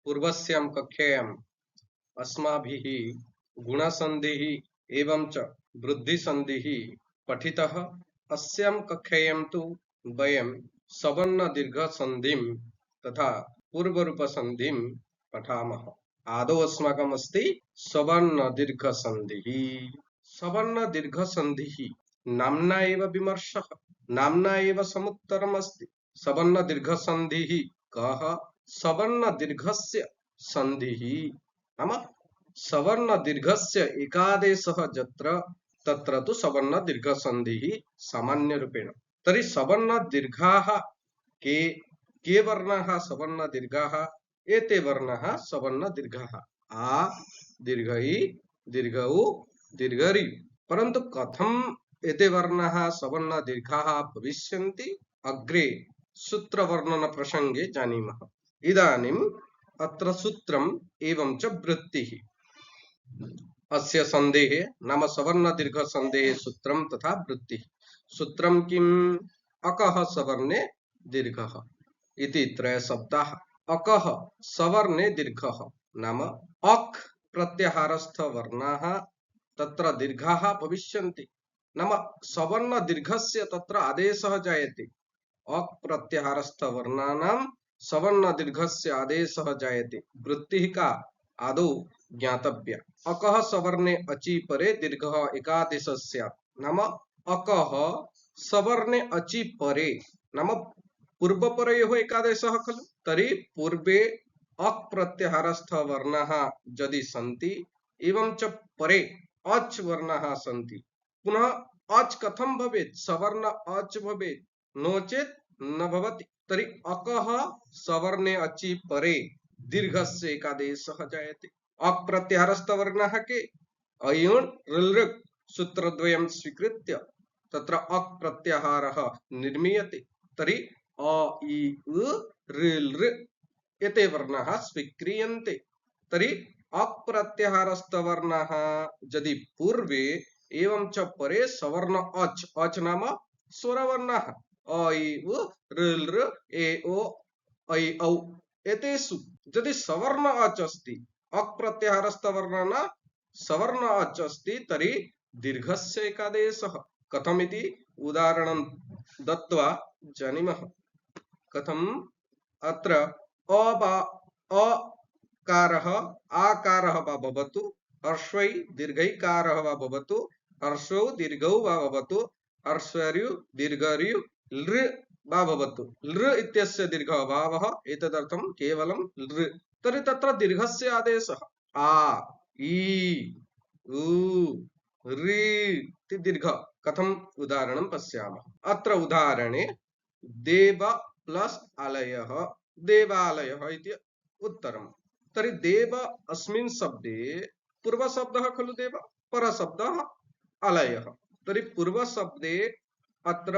पूर्वस्यां कक्षायाम् अस्माभिः गुणसन्धिः एवं च वृद्धिसन्धिः पठितः। अस्यां कक्षायां तु वयं सवर्णदीर्घसन्धिं तथा पूर्वरूपसन्धिं पठामः। आदौ अस्माकम् अस्ति सवर्णदीर्घसन्धिः। सवर्णदीर्घसन्धिः नाम्ना एव विमर्शः, नाम्ना एव समुत्तरम् अस्ति। सवर्णदीर्घसन्धिः कः? सवर्णदीर्घस्य सन्धिः नाम सवर्णदीर्घस्य एकादेशः यत्र तत्र तु सवर्णदीर्घसन्धिः सामान्यरूपेण। तर्हि सवर्णदीर्घाः के वर्णाः सवर्णदीर्घाः? एते वर्णाः सवर्णदीर्घाः आ दीर्घ इ दीर्घ उ दीर्घ ऋ। परन्तु कथम् एते वर्णाः सवर्णदीर्घाः भविष्यन्ति अग्रे सूत्रवर्णन प्रसंगे जानीमः। इदानीम् अत्र सूत्रम् एवं च वृत्तिः। अस्य सन्धेः नाम सवर्णदीर्घसन्धेः सूत्रं तथा वृत्तिः। सूत्रं किम्? अकः सवर्णे दीर्घः इति त्रयशब्दाः। अकः सवर्णे दीर्घः नाम अक् प्रत्याहारस्थ वर्णाः तत्र दीर्घाः भविष्यन्ति। नाम सवर्णदीर्घस्य तत्र आदेशः जायते। अक् प्रत्याहारस्थ वर्णानां सवर्णदीर्घस्य आदेशः जायते। वृत्तिः का आदौ ज्ञातव्या। अकः सवर्णे अचि परे दीर्घः एकादेशः स्यात्। नाम अकः सवर्णे अचि परे नाम पूर्वपरयोः एकादेशः खलु। तर्हि पूर्वे अक् प्रत्याहारस्थ वर्णाः यदि सन्ति एवं च परे अच् वर्णाः सन्ति, पुनः अच् कथं भवेत्? सवर्ण अच् भवेत्, नो चेत् न भवति। तर्हि अकः सवर्णे अचि परे दीर्घस्य एकादेशः जायते। अक् प्रत्याहारस्थ वर्णाः के? अयुण् ऋलृक् सूत्रद्वयं स्वीकृत्य तत्र अक् प्रत्याहारः निर्मीयते। तर्हि अ इ उ ऋ लृ एते वर्णाः स्वीक्रियन्ते। तर्हि अक् प्रत्याहारस्थ वर्णाः यदि पूर्वे एवं च परे सवर्ण अच्, अच् नाम स्वरवर्णाः अ इ उ ऋ लृ ए ओ ऐ औ एतेषु यदि सवर्ण अच् अस्ति, अक् प्रत्याहारस्थ वर्णानां सवर्ण अच् अस्ति, तर्हि दीर्घस्य एकादेशः। कथमिति उदाहरणं दत्त्वा जानीमः। कथम्? अत्र अकारः आकारः वा भवतु, ह्रस्वै दीर्घैकारः वा भवतु, ह्रस्वौ दीर्घौ वा भवतु, ह्रस्वऋ दीर्घऋ लृ वा भवतु। लृ इत्यस्य दीर्घ अभावः, एतदर्थं केवलं लृ। तर्हि तत्र दीर्घस्य आदेशः आ इ उ ऋ इति दीर्घ। कथम्? उदाहरणं पश्यामः। अत्र उदाहरणे देव प्लस आलयः देवालयः इति उत्तरम्। तर्हि देव अस्मिन् शब्दे पूर्वशब्दः खलु देव, परशब्दः आलयः। तर्हि पूर्वशब्दे अत्र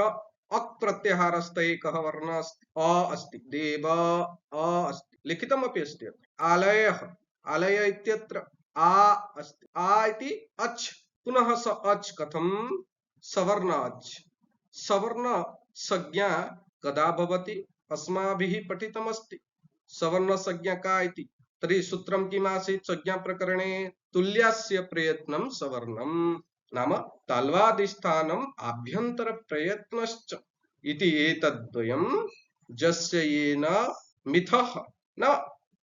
अक् प्रत्याहारस्थ एकः वर्णः अस्ति, अ अस्ति। देव अ अस्ति, लिखितमपि अस्ति। आलयः आलय इत्यत्र आ अस्ति, आ इति अच्। पुनः स अच् कथं? सवर्ण अच्। सवर्ण संज्ञा कदा भवति? अस्माभिः पठितमस्ति। सवर्ण संज्ञा का इति। तर्हि सूत्रं किमासीत्? संज्ञा प्रकरणे तुल्यस्य प्रयत्नं सवर्णं नाम ताल्वादिस्थानम् आभ्यन्तर प्रयत्नश्च इति एतद्द्वयं यस्य येन मिथः न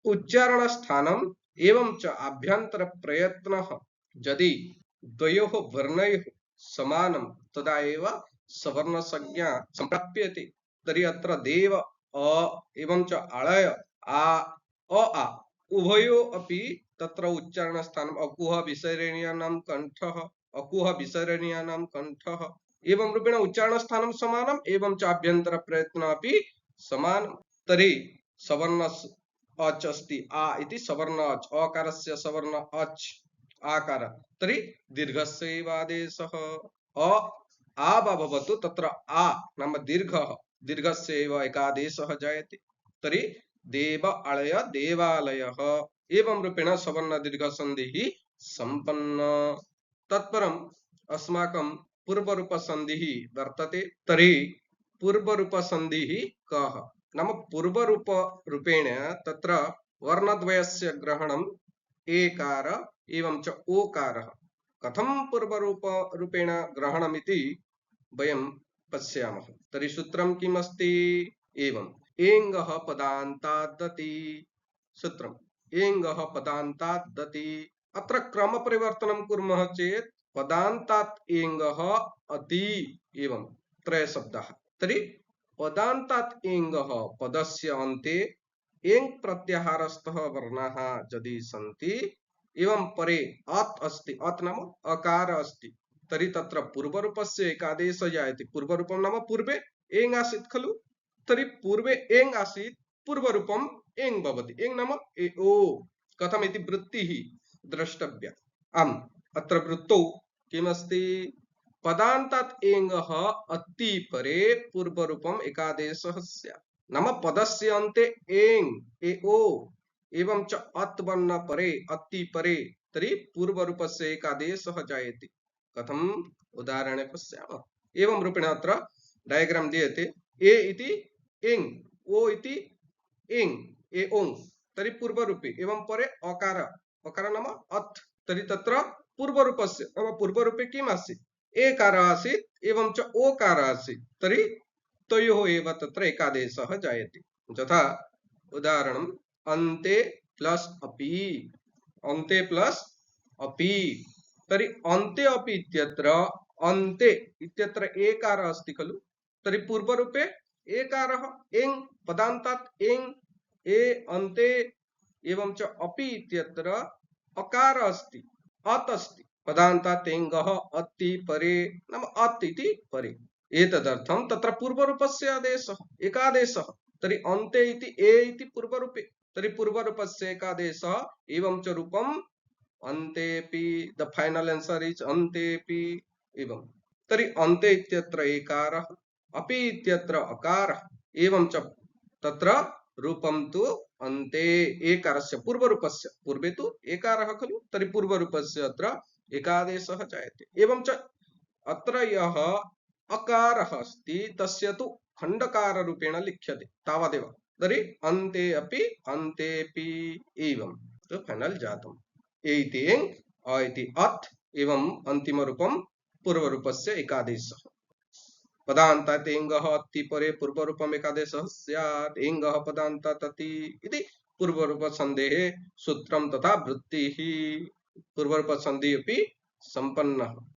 उच्चारण स्थानम् एवं च आभ्यन्तर प्रयत्नः यदि द्वयोः वर्णयोः समानं तदा एव सवर्ण संज्ञा संप्राप्यते। तर्हि अत्र देव अ एवं च आलय आ अ उभयोः अपि तत्र उच्चारण स्थानम् अकुह विसरणीयानां कंठः, अकुह विसरणीयानां कंठः एवं रूपेण उच्चारण स्थानं समानम् एवं च आभ्यन्तर प्रयत्न अपि समानम्। तर्हि सवर्ण अच् अस्ति आ इति सवर्ण अच्, अकारस्य सवर्ण अच् आकार। तर्हि दीर्घस्य एव आदेशः अ आ वा भवतु, तत्र आ नाम दीर्घः, दीर्घस्य एव एकादेशः जायते। तर्हि देव आलय देवालयः एवं रूपेण सवर्ण दीर्घ संधिः संपन्न। तत्परम् अस्माकं पूर्वरूप संधिः वर्तते। तर्हि पूर्वरूप संधिः कः? नाम पूर्वरूप रूपेण तत्र वर्णद्वयस्य ग्रहणम् एकार एवं च ओकारः कथं पूर्वरूपेण ग्रहणमिति वयं पश्यामः। तर्हि सूत्रं किम् अस्ति? एवम् एङ्गः पदान्ताद्दति। सूत्रम् एङ्गः पदान्ताद्दति। अत्र क्रमपरिवर्तनं कुर्मः चेत् पदान्तात् एङ्गः अति एवं त्रयशब्दाः। तर्हि पदान्तात् एङ्गः पदस्य अन्ते एङ् प्रत्याहारस्थः वर्णाः यदि सन्ति एवं परे अत् अस्ति, अत् नाम अकार अस्ति, तर्हि तत्र पूर्वरूपस्य एकादेशः जायते। पूर्वरूपं नाम पूर्वे एङ् आसीत् खलु, तर्हि पूर्वे एङ् आसीत्, पूर्वरूपम् एङ् भवति। एङ् नाम ए ओ। कथमिति वृत्तिः द्रष्टव्या। आम्, अत्र वृत्तौ किमस्ति? पदान्तात् एङ्गः अति परे पूर्वरूपम् एकादेशः स्यात्। नाम पदस्य अन्ते एङ् ए ओ एवं च अत् वर्ण परे अति परे, तर्हि पूर्वरूपस्य एकादेशः जायते। कथम्? उदाहरणे पश्यामः। एवं रूपेण अत्र डायग्राम दीयते। ए इति एङ्, ओ इति एङ्, ए ओङ्, तर्हि पूर्वरूपे एवं परे अकार, अकार नाम अत्, तर्हि तत्र पूर्वरूपस्य नाम पूर्वरूपे किम् आसीत्? एकार आसीत् एवं च ओकार आसीत्, तर्हि तयोः एव तत्र एकादेशः जायते। यथा उदाहरणम् अन्ते प्लस अपि, अन्ते प्लस अपि, तर्हि अन्ते अपि इत्यत्र अन्ते इत्यत्र एकार अस्ति खलु, तर्हि पूर्वरूपे एकारः एङ्, पदान्तात् एङ्, ए अन्ते एवं च अपि इत्यत्र अकार अस्ति, अत् अस्ति, पदान्तात् एङ्गः अति परे नाम अत् इति परे। एतदर्थं तत्र पूर्वरूपस्य आदेशः एकादेशः। तर्हि अन्ते इति ए इति पूर्वरूपे, तर्हि पूर्वरूपस्य एकादेशः एवं च रूपम् अन्तेपि। द फाइनल आंसर इज अन्तेपि एवं। तर्हि अन्ते इत्यत्र एकारः, अपि इत्यत्र अकारः, एवं च तत्र रूपं तु अन्ते एकारस्य पूर्वरूपस्य, पूर्वे तु एकारः खलु, तर्हि पूर्वरूपस्य अत्र एकादेशः जायते। एवं च अत्र यः अकारः अस्ति तस्य तु खण्डकार रूपेण लिख्यते तावदेव। तर्हि अन्ते अपि अन्तेपि एवं तो फाइनल जातम्। ए इति एङ्, अ इति अत् एवं अन्तिमरूपं पूर्वरूपस्य एकादेशः। पदान्तात् एङ्गः अति परे पूर्वरूपम् एकादेशः स्यात्। एङ्गः पदान्तात् अति इति पूर्वरूपसन्धेः सूत्रं तथा वृत्तिः। पूर्वरूपसन्धिः अपि सम्पन्नः।